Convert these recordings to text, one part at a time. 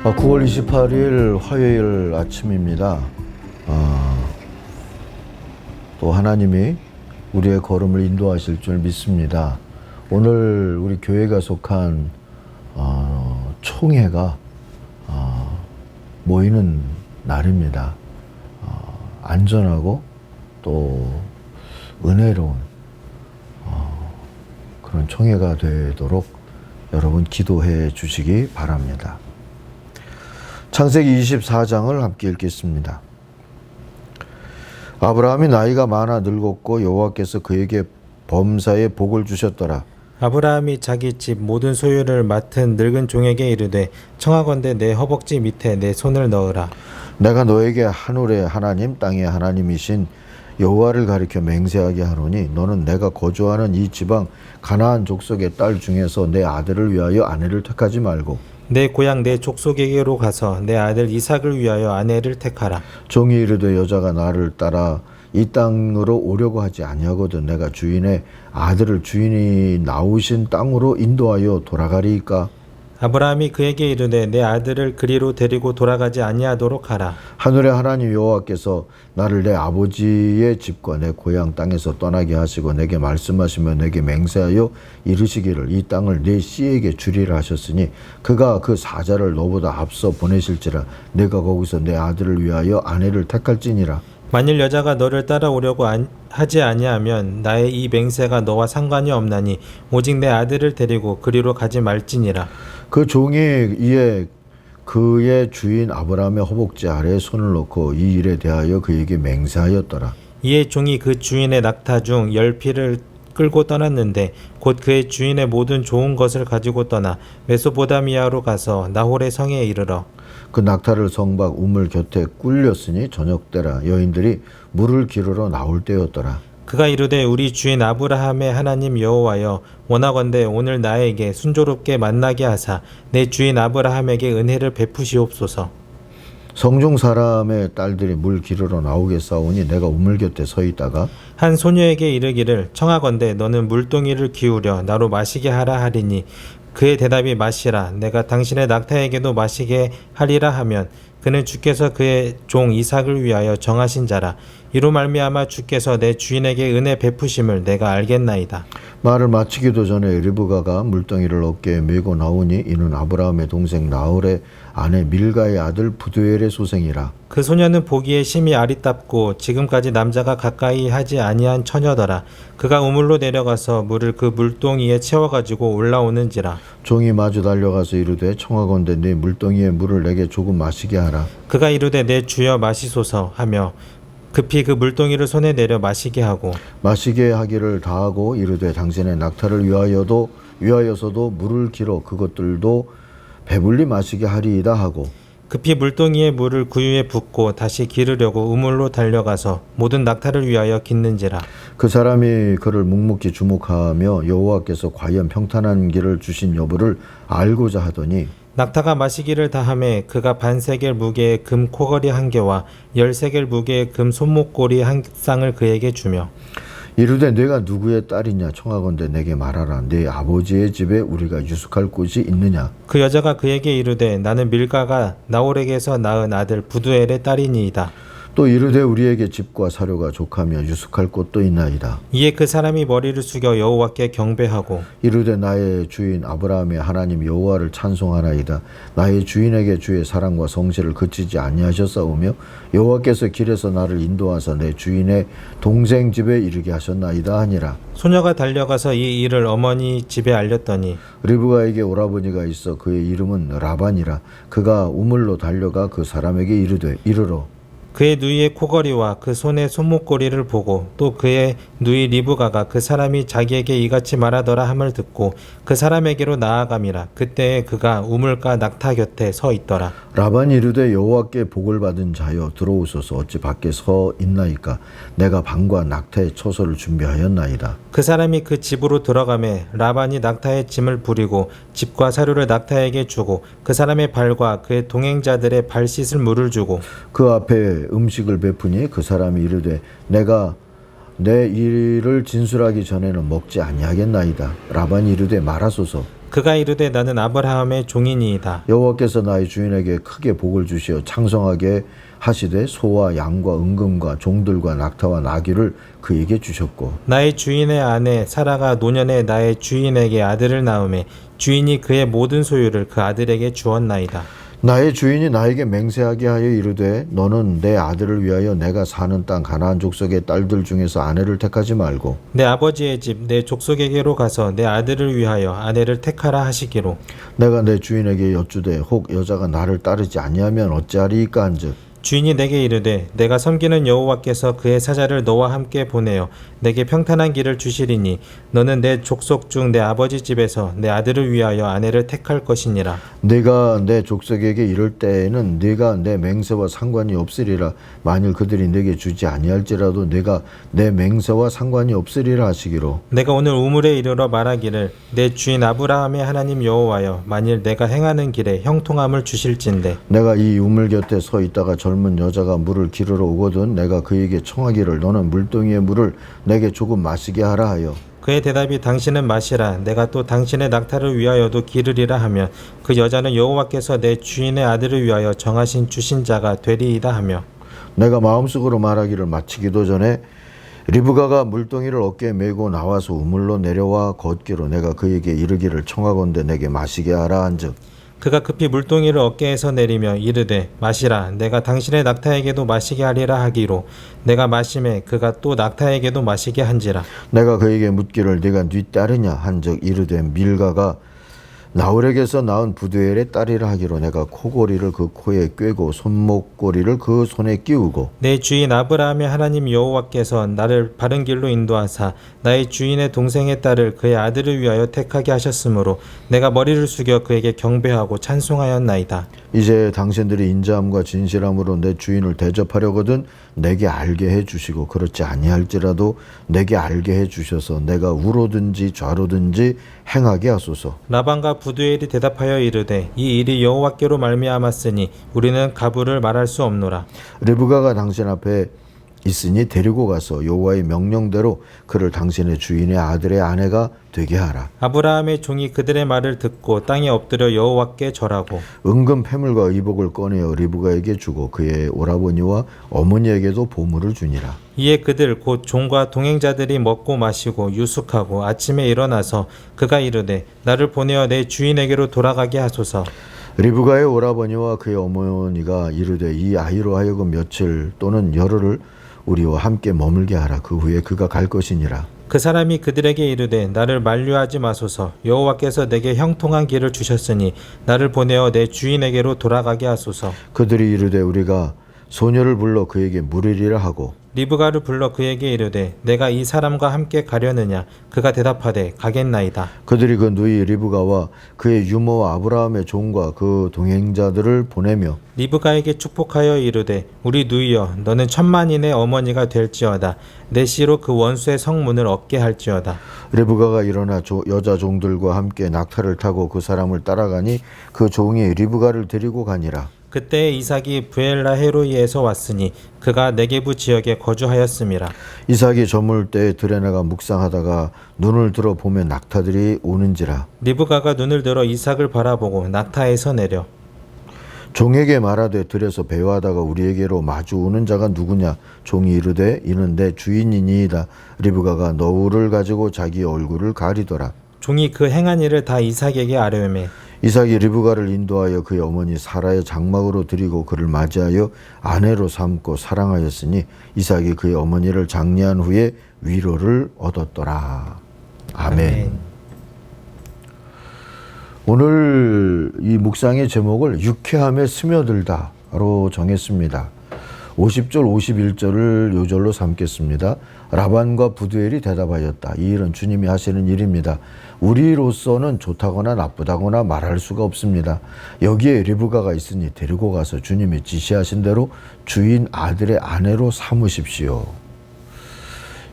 9월 28일 화요일 아침입니다. 또 하나님이 우리의 걸음을 인도하실 줄 믿습니다. 오늘 우리 교회가 속한 총회가 모이는 날입니다. 안전하고 또 은혜로운 그런 총회가 되도록 여러분 기도해 주시기 바랍니다. 창세기 24장을 함께 읽겠습니다. 아브라함이 나이가 많아 늙었고 여호와께서 그에게 범사에 복을 주셨더라. 아브라함이 자기 집 모든 소유를 맡은 늙은 종에게 이르되 청하건대 내 허벅지 밑에 내 손을 넣으라. 내가 너에게 하늘의 하나님 땅의 하나님이신 여호와를 가리켜 맹세하게 하노니 너는 내가 거주하는 이 지방 가나안 족속의 딸 중에서 내 아들을 위하여 아내를 택하지 말고 내 고향 내 족속에게로 가서 내 아들 이삭을 위하여 아내를 택하라. 종이 이르되 여자가 나를 따라 이 땅으로 오려고 하지 아니하거든 내가 주인의 아들을 주인이 나오신 땅으로 인도하여 돌아가리이까. 아브라함이 그에게 이르되 내 아들을 그리로 데리고 돌아가지 아니하도록 하라. 하늘의 하나님 여호와께서 나를 내 아버지의 집과 내 고향 땅에서 떠나게 하시고 내게 말씀하시며 내게 맹세하여 이르시기를 이 땅을 내 씨에게 주리라 하셨으니 그가 그 사자를 너보다 앞서 보내실지라 내가 거기서 내 아들을 위하여 아내를 택할지니라. 만일 여자가 너를 따라오려고 하지 아니하면 나의 이 맹세가 너와 상관이 없나니 오직 내 아들을 데리고 그리로 가지 말지니라. 그 종이 이에 그의 주인 아브라함의 허벅지 아래에 손을 놓고 이 일에 대하여 그에게 맹세하였더라. 이에 종이 그 주인의 낙타 중 10匹를 끌고 떠났는데 곧 그의 주인의 모든 좋은 것을 가지고 떠나 메소포다미아로 가서 나홀의 성에 이르러 그 낙타를 성박 우물 곁에 꿀렸으니 저녁때라 여인들이 물을 기르러 나올 때였더라. 그가 이르되 우리 주인 아브라함의 하나님 여호와여 원하건대 오늘 나에게 순조롭게 만나게 하사 내 주인 아브라함에게 은혜를 베푸시옵소서. 성중 사람의 딸들이 물 기르러 나오겠사오니 내가 우물 곁에 서 있다가 한 소녀에게 이르기를 청하건대 너는 물동이를 기울여 나로 마시게 하라 하리니 그의 대답이 마시라 내가 당신의 낙타에게도 마시게 하리라 하면 그는 주께서 그의 종 이삭을 위하여 정하신 자라. 이로 말미암아 주께서 내 주인에게 은혜 베푸심을 내가 알겠나이다. 말을 마치기도 전에 리브가가 물동이를 어깨에 메고 나오니 이는 아브라함의 동생 나홀의 아내 밀가의 아들 부두엘의 소생이라. 그 소녀는 보기에 심히 아리답고 지금까지 남자가 가까이 하지 아니한 처녀더라. 그가 우물로 내려가서 물을 그 물동이에 채워가지고 올라오는지라. 종이 마주 달려가서 이르되 청하건대 네 물동이의 물을 내게 조금 마시게 하라. 그가 이르되 내 주여 마시소서 하며 급히 그 물동이를 손에 내려 마시게 하고 마시게 하기를 다하고 이르되 당신의 낙타를 위하여서도 물을 길어 그것들도 배불리 마시게 하리이다 하고 급히 물동이의 물을 구유에 붓고 다시 기르려고 우물로 달려가서 모든 낙타를 위하여 깃는지라. 그 사람이 그를 묵묵히 주목하며 여호와께서 과연 평탄한 길을 주신 여부를 알고자 하더니 낙타가 마시기를 다하매 그가 반세겔 무게의 금 코걸이 1개와 10세겔 무게의 금 손목고리 1쌍을 그에게 주며 이르되 내가 누구의 딸이냐 청하건대 내게 말하라. 네 아버지의 집에 우리가 유숙할 곳이 있느냐. 그 여자가 그에게 이르되 나는 밀가가 나홀에게서 낳은 아들 부두엘의 딸이니이다. 또 이르되 우리에게 집과 사료가 족하며 유숙할 곳도 있나이다. 이에 그 사람이 머리를 숙여 여호와께 경배하고 이르되 나의 주인 아브라함의 하나님 여호와를 찬송하나이다. 나의 주인에게 주의 사랑과 성실을 그치지 아니하셨사오며 여호와께서 길에서 나를 인도하사 내 주인의 동생 집에 이르게 하셨나이다 하니라. 소녀가 달려가서 이 일을 어머니 집에 알렸더니 리브가에게 오라버니가 있어 그의 이름은 라반이라. 그가 우물로 달려가 그 사람에게 이르러 그의 누이의 코걸이와 그 손의 손목고리를 보고 또 그의 누이 리브가가 그 사람이 자기에게 이같이 말하더라 함을 듣고 그 사람에게로 나아감이라. 그때에 그가 우물가 낙타 곁에 서 있더라. 라반이 이르되 여호와께 복을 받은 자여 들어오소서. 어찌 밖에 서 있나이까. 내가 방과 낙타의 처소를 준비하였나이다. 그 사람이 그 집으로 들어가매 라반이 낙타의 짐을 부리고 집과 사료를 낙타에게 주고 그 사람의 발과 그의 동행자들의 발 씻을 물을 주고 그 앞에 음식을 베푸니 그 사람이 이르되 내가 내 일을 진술하기 전에는 먹지 아니하겠나이다. 라반이 이르되 말하소서. 그가 이르되 나는 아브라함의 종이니이다. 여호와께서 나의 주인에게 크게 복을 주시어 창성하게 하시되 소와 양과 은금과 종들과 낙타와 나귀를 그에게 주셨고 나의 주인의 아내 사라가 노년에 나의 주인에게 아들을 낳음에 주인이 그의 모든 소유를 그 아들에게 주었나이다. 나의 주인이 나에게 맹세하게 하여 이르되 너는 내 아들을 위하여 내가 사는 땅 가나안 족속의 딸들 중에서 아내를 택하지 말고 내 아버지의 집 내 족속에게로 가서 내 아들을 위하여 아내를 택하라 하시기로 내가 내 주인에게 여쭈되 혹 여자가 나를 따르지 아니하면 어찌하리이까 한즉 주인이 내게 이르되 내가 섬기는 여호와께서 그의 사자를 너와 함께 보내어 내게 평탄한 길을 주시리니 너는 내 족속 중 내 아버지 집에서 내 아들을 위하여 아내를 택할 것이니라. 네가 내 족속에게 이를 때에는 네가 내 맹세와 상관이 없으리라. 만일 그들이 내게 주지 아니할지라도 네가 내 맹세와 상관이 없으리라 하시기로 내가 오늘 우물에 이르러 말하기를 내 주인 아브라함의 하나님 여호와여 만일 내가 행하는 길에 형통함을 주실진대 내가 이 우물 곁에 서 있다가 젊은 여자가 물을 기르러 오거든 내가 그에게 청하기를 너는 물동이의 물을 내게 조금 마시게 하라 하여 그의 대답이 당신은 마시라 내가 또 당신의 낙타를 위하여도 기르리라 하며 그 여자는 여호와께서 내 주인의 아들을 위하여 정하신 주신 자가 되리이다 하며 내가 마음속으로 말하기를 마치기도 전에 리브가가 물동이를 어깨에 메고 나와서 우물로 내려와 걷기로 내가 그에게 이르기를 청하건대 내게 마시게 하라 한즉 그가 급히 물동이를 어깨에서 내리며 이르되 마시라 내가 당신의 낙타에게도 마시게 하리라 하기로 내가 마심에 그가 또 낙타에게도 마시게 한지라. 내가 그에게 묻기를 네가 네 딸이냐 한즉 이르되 밀가가 나홀에게서 낳은 부두엘의 딸이라 하기로 내가 코고리를 그 코에 꿰고 손목고리를 그 손에 끼우고 내 주인 아브라함의 하나님 여호와께서 나를 바른 길로 인도하사 나의 주인의 동생의 딸을 그의 아들을 위하여 택하게 하셨으므로 내가 머리를 숙여 그에게 경배하고 찬송하였나이다. 이제 당신들이 인자함과 진실함으로 내 주인을 대접하려거든 내게 알게 해주시고 그렇지 아니할지라도 내게 알게 해주셔서 내가 우로든지 좌로든지 행하게 하소서. 라반과 부두엘이 대답하여 이르되 이 일이 여호와께로 말미암았으니 우리는 가부를 말할 수 없노라. 리브가가 당신 앞에 있으니 데리고 가서 여호와의 명령대로 그를 당신의 주인의 아들의 아내가 되게 하라. 아브라함의 종이 그들의 말을 듣고 땅에 엎드려 여호와께 절하고 은금 패물과 의복을 꺼내어 리브가에게 주고 그의 오라버니와 어머니에게도 보물을 주니라. 이에 그들 곧 종과 동행자들이 먹고 마시고 유숙하고 아침에 일어나서 그가 이르되 나를 보내어 내 주인에게로 돌아가게 하소서. 리브가의 오라버니와 그의 어머니가 이르되 이 아이로 하여금 며칠 또는 열흘을 우리와 함께 머물게 하라. 그 후에 그가 갈 것이니라. 그 사람이 그들에게 이르되 나를 만류하지 마소서. 여호와께서 내게 형통한 길을 주셨으니 나를 보내어 내 주인에게로 돌아가게 하소서. 그들이 이르되 우리가 소녀를 불러 그에게 물으리라 하고 리브가를 불러 그에게 이르되 내가 이 사람과 함께 가려느냐. 그가 대답하되 가겠나이다. 그들이 그 누이 리브가와 그의 유모와 아브라함의 종과 그 동행자들을 보내며 리브가에게 축복하여 이르되 우리 누이여 너는 천만인의 어머니가 될지어다. 내 씨로 그 원수의 성문을 얻게 할지어다. 리브가가 일어나 여자 종들과 함께 낙타를 타고 그 사람을 따라가니 그 종이 리브가를 데리고 가니라. 그때 이삭이 부엘라 헤로이에서 왔으니 그가 네게부 지역에 거주하였음이라. 이삭이 저물 때 들에 나가 묵상하다가 눈을 들어 보면 낙타들이 오는지라. 리브가가 눈을 들어 이삭을 바라보고 낙타에서 내려 종에게 말하되 들에서 배회하다가 우리에게로 마주 오는 자가 누구냐. 종이 이르되 이는 내 주인이니이다. 리브가가 너울을 가지고 자기 얼굴을 가리더라. 종이 그 행한 일을 다 이삭에게 아뢰매 이삭이 리브가를 인도하여 그의 어머니 사라의 장막으로 들이고 그를 맞이하여 아내로 삼고 사랑하였으니 이삭이 그의 어머니를 장례한 후에 위로를 얻었더라. 아멘. 오늘 이 묵상의 제목을 유쾌함에 스며들다로 정했습니다. 50절 51절을 요절로 삼겠습니다. 라반과 부두엘이 대답하였다. 이 일은 주님이 하시는 일입니다. 우리로서는 좋다거나 나쁘다거나 말할 수가 없습니다. 여기에 리브가가 있으니 데리고 가서 주님이 지시하신 대로 주인 아들의 아내로 삼으십시오.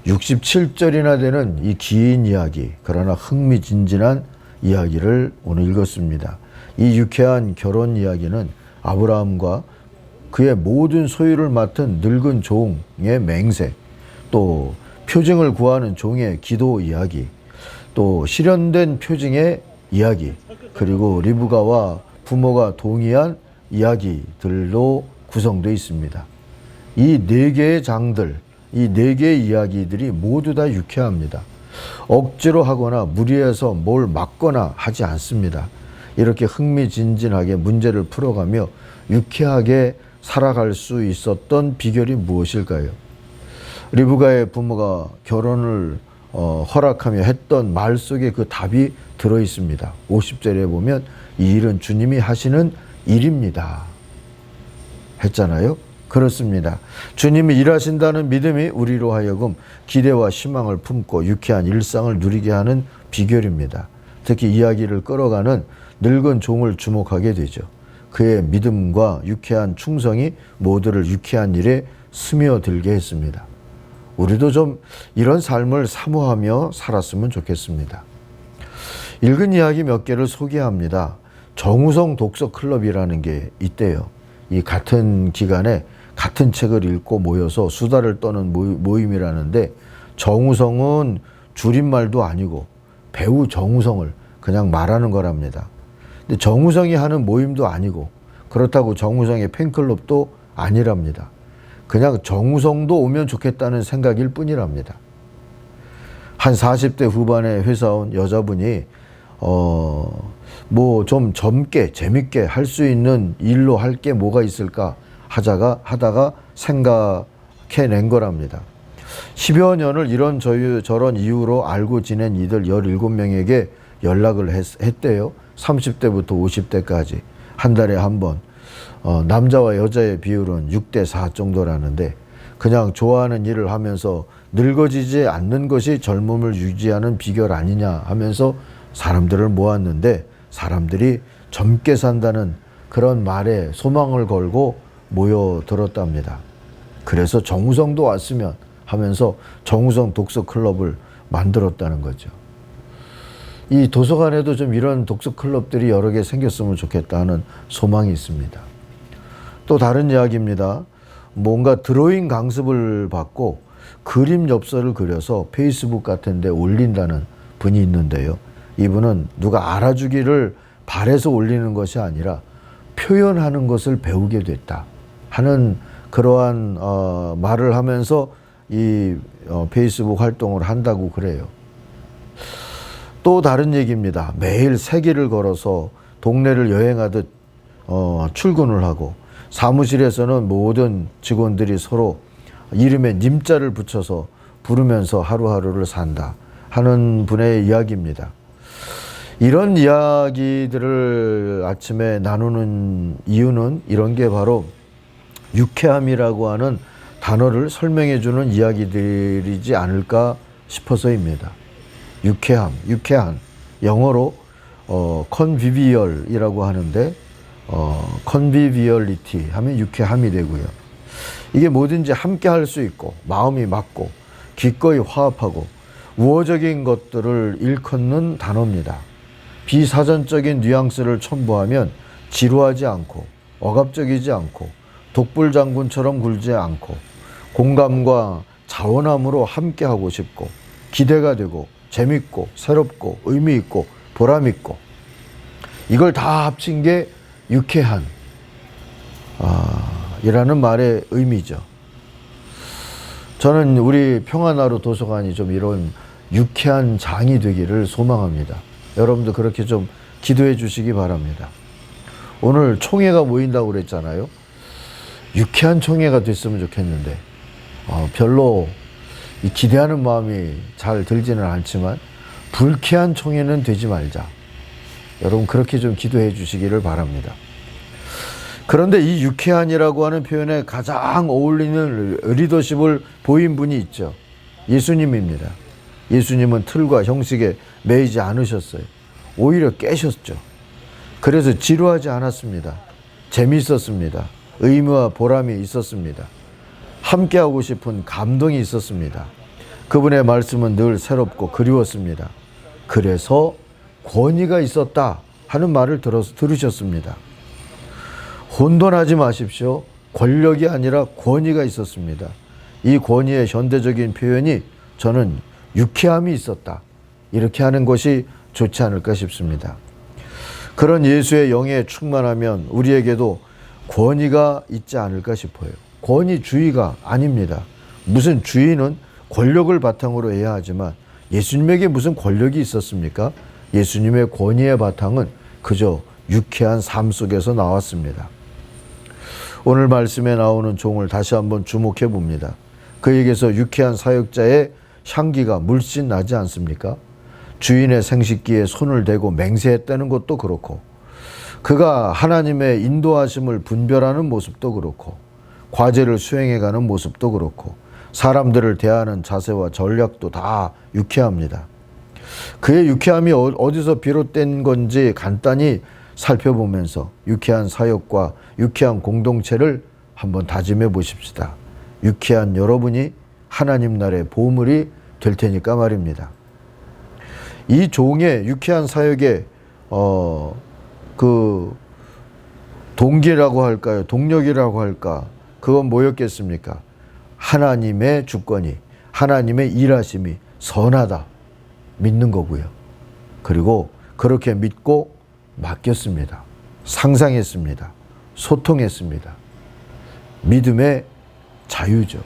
67절이나 되는 이 긴 이야기, 그러나 흥미진진한 이야기를 오늘 읽었습니다. 이 유쾌한 결혼 이야기는 아브라함과 그의 모든 소유를 맡은 늙은 종의 맹세, 또 표징을 구하는 종의 기도 이야기, 또 실현된 표징의 이야기, 그리고 리브가와 부모가 동의한 이야기들로 구성되어 있습니다. 이 네 개의 장들, 이 네 개의 이야기들이 모두 다 유쾌합니다. 억지로 하거나 무리해서 뭘 막거나 하지 않습니다. 이렇게 흥미진진하게 문제를 풀어가며 유쾌하게 살아갈 수 있었던 비결이 무엇일까요? 리브가의 부모가 결혼을 허락하며 했던 말 속에 그 답이 들어 있습니다. 50절에 보면 이 일은 주님이 하시는 일입니다. 했잖아요. 그렇습니다. 주님이 일하신다는 믿음이 우리로 하여금 기대와 희망을 품고 유쾌한 일상을 누리게 하는 비결입니다. 특히 이야기를 끌어가는 늙은 종을 주목하게 되죠. 그의 믿음과 유쾌한 충성이 모두를 유쾌한 일에 스며들게 했습니다. 우리도 좀 이런 삶을 사모하며 살았으면 좋겠습니다. 읽은 이야기 몇 개를 소개합니다. 정우성 독서 클럽이라는 게 있대요. 이 같은 기간에 같은 책을 읽고 모여서 수다를 떠는 모임이라는데, 정우성은 줄임말도 아니고 배우 정우성을 그냥 말하는 거랍니다. 근데 정우성이 하는 모임도 아니고 그렇다고 정우성의 팬클럽도 아니랍니다. 그냥 정우성도 오면 좋겠다는 생각일 뿐이랍니다. 한 40대 후반의 회사원 여자분이 뭐 좀 젊게 재밌게 할 수 있는 일로 할 게 뭐가 있을까 하다가 생각해낸 거랍니다. 10여 년을 이런 저런 이유로 알고 지낸 이들 17명에게 연락을 했대요. 30대부터 50대까지 한 달에 한 번. 남자와 여자의 비율은 6대 4 정도라는데, 그냥 좋아하는 일을 하면서 늙어지지 않는 것이 젊음을 유지하는 비결 아니냐 하면서 사람들을 모았는데, 사람들이 젊게 산다는 그런 말에 소망을 걸고 모여들었답니다. 그래서 정우성도 왔으면 하면서 정우성 독서 클럽을 만들었다는 거죠. 이 도서관에도 좀 이런 독서 클럽들이 여러 개 생겼으면 좋겠다 하는 소망이 있습니다. 또 다른 이야기입니다. 뭔가 드로잉 강습을 받고 그림 엽서를 그려서 페이스북 같은 데 올린다는 분이 있는데요. 이분은 누가 알아주기를 바래서 올리는 것이 아니라 표현하는 것을 배우게 됐다 하는 그러한 말을 하면서 이 페이스북 활동을 한다고 그래요. 또 다른 얘기입니다. 매일 세길을 걸어서 동네를 여행하듯 출근을 하고, 사무실에서는 모든 직원들이 서로 이름에 님자를 붙여서 부르면서 하루하루를 산다 하는 분의 이야기입니다. 이런 이야기들을 아침에 나누는 이유는 이런 게 바로 유쾌함이라고 하는 단어를 설명해 주는 이야기들이지 않을까 싶어서입니다. 유쾌한 영어로 convivial이라고 하는데, conviviality 하면 유쾌함이 되고요. 이게 뭐든지 함께 할 수 있고 마음이 맞고 기꺼이 화합하고 우호적인 것들을 일컫는 단어입니다. 비사전적인 뉘앙스를 첨부하면 지루하지 않고 억압적이지 않고 독불장군처럼 굴지 않고 공감과 자원함으로 함께하고 싶고 기대가 되고 재밌고 새롭고 의미 있고 보람 있고, 이걸 다 합친 게 유쾌한 이라는 말의 의미죠. 저는 우리 평안하루 도서관이 좀 이런 유쾌한 장이 되기를 소망합니다. 여러분도 그렇게 좀 기도해 주시기 바랍니다. 오늘 총회가 모인다고 그랬잖아요. 유쾌한 총회가 됐으면 좋겠는데 별로 기대하는 마음이 잘 들지는 않지만 불쾌한 총회는 되지 말자. 여러분 그렇게 좀 기도해 주시기를 바랍니다. 그런데 이 유쾌한이라고 하는 표현에 가장 어울리는 리더십을 보인 분이 있죠. 예수님입니다. 예수님은 틀과 형식에 매이지 않으셨어요. 오히려 깨셨죠. 그래서 지루하지 않았습니다. 재미있었습니다. 의미와 보람이 있었습니다. 함께하고 싶은 감동이 있었습니다. 그분의 말씀은 늘 새롭고 그리웠습니다. 그래서 권위가 있었다 하는 말을 들으셨습니다. 혼돈하지 마십시오. 권력이 아니라 권위가 있었습니다. 이 권위의 현대적인 표현이 저는 유쾌함이 있었다. 이렇게 하는 것이 좋지 않을까 싶습니다. 그런 예수의 영에 충만하면 우리에게도 권위가 있지 않을까 싶어요. 권위주의가 아닙니다. 무슨 주의는 권력을 바탕으로 해야 하지만 예수님에게 무슨 권력이 있었습니까? 예수님의 권위의 바탕은 그저 유쾌한 삶 속에서 나왔습니다. 오늘 말씀에 나오는 종을 다시 한번 주목해 봅니다. 그에게서 유쾌한 사역자의 향기가 물씬 나지 않습니까? 주인의 생식기에 손을 대고 맹세했다는 것도 그렇고, 그가 하나님의 인도하심을 분별하는 모습도 그렇고, 과제를 수행해가는 모습도 그렇고, 사람들을 대하는 자세와 전략도 다 유쾌합니다. 그의 유쾌함이 어디서 비롯된 건지 간단히 살펴보면서 유쾌한 사역과 유쾌한 공동체를 한번 다짐해 보십시다. 유쾌한 여러분이 하나님 나라의 보물이 될 테니까 말입니다. 이 종의 유쾌한 사역의 그 동기라고 할까요? 동력이라고 할까? 그건 뭐였겠습니까? 하나님의 주권이, 하나님의 일하심이 선하다 믿는 거고요. 그리고 그렇게 믿고 맡겼습니다. 상상했습니다. 소통했습니다. 믿음의 자유죠.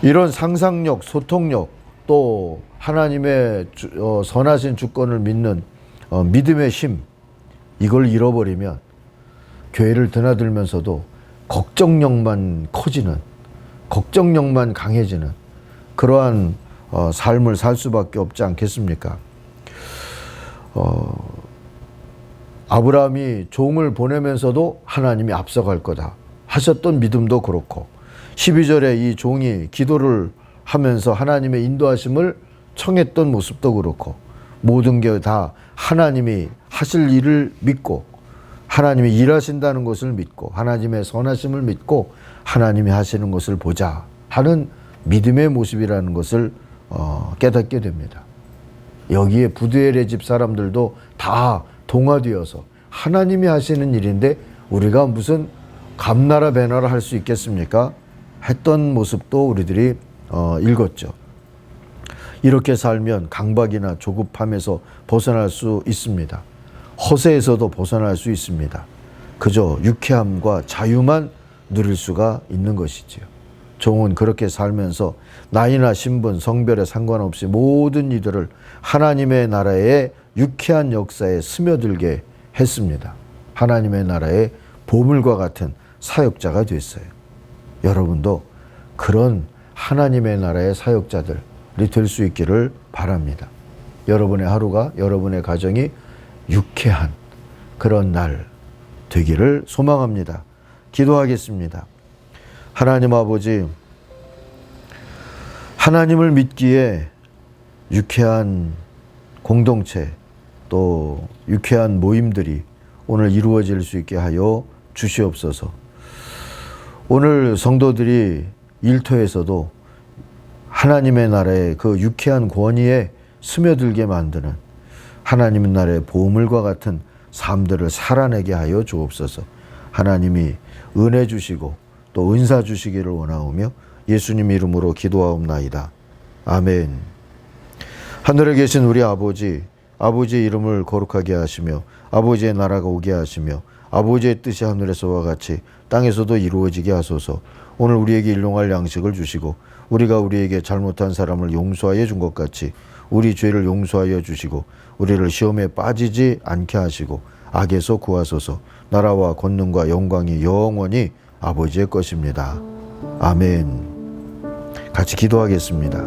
이런 상상력, 소통력, 또 하나님의 선하신 주권을 믿는 믿음의 힘, 이걸 잃어버리면 교회를 드나들면서도 걱정력만 커지는, 걱정력만 강해지는 그러한 삶을 살 수밖에 없지 않겠습니까? 아브라함이 종을 보내면서도 하나님이 앞서갈 거다 하셨던 믿음도 그렇고, 12절에 이 종이 기도를 하면서 하나님의 인도하심을 청했던 모습도 그렇고, 모든 게 다 하나님이 하실 일을 믿고, 하나님이 일하신다는 것을 믿고, 하나님의 선하심을 믿고 하나님이 하시는 것을 보자 하는 믿음의 모습이라는 것을 깨닫게 됩니다. 여기에 부두엘의 집 사람들도 다 동화되어서 하나님이 하시는 일인데 우리가 무슨 감나라 배나라 할 수 있겠습니까? 했던 모습도 우리들이 읽었죠. 이렇게 살면 강박이나 조급함에서 벗어날 수 있습니다. 허세에서도 벗어날 수 있습니다. 그저 유쾌함과 자유만 누릴 수가 있는 것이지요. 종은 그렇게 살면서 나이나 신분, 성별에 상관없이 모든 이들을 하나님의 나라의 유쾌한 역사에 스며들게 했습니다. 하나님의 나라의 보물과 같은 사역자가 됐어요. 여러분도 그런 하나님의 나라의 사역자들이 될 수 있기를 바랍니다. 여러분의 하루가, 여러분의 가정이 유쾌한 그런 날 되기를 소망합니다. 기도하겠습니다. 하나님 아버지, 하나님을 믿기에 유쾌한 공동체, 또 유쾌한 모임들이 오늘 이루어질 수 있게 하여 주시옵소서. 오늘 성도들이 일터에서도 하나님의 나라의 그 유쾌한 권위에 스며들게 만드는 하나님의 나라의 보물과 같은 삶들을 살아내게 하여 주옵소서. 하나님이 은혜 주시고 또 은사 주시기를 원하오며 예수님 이름으로 기도하옵나이다. 아멘. 하늘에 계신 우리 아버지, 아버지의 이름을 거룩하게 하시며 아버지의 나라가 오게 하시며 아버지의 뜻이 하늘에서와 같이 땅에서도 이루어지게 하소서. 오늘 우리에게 일용할 양식을 주시고 우리가 우리에게 잘못한 사람을 용서하여 준 것 같이 우리 죄를 용서하여 주시고 우리를 시험에 빠지지 않게 하시고 악에서 구하소서. 나라와 권능과 영광이 영원히 아버지의 것입니다. 아멘. 같이 기도하겠습니다.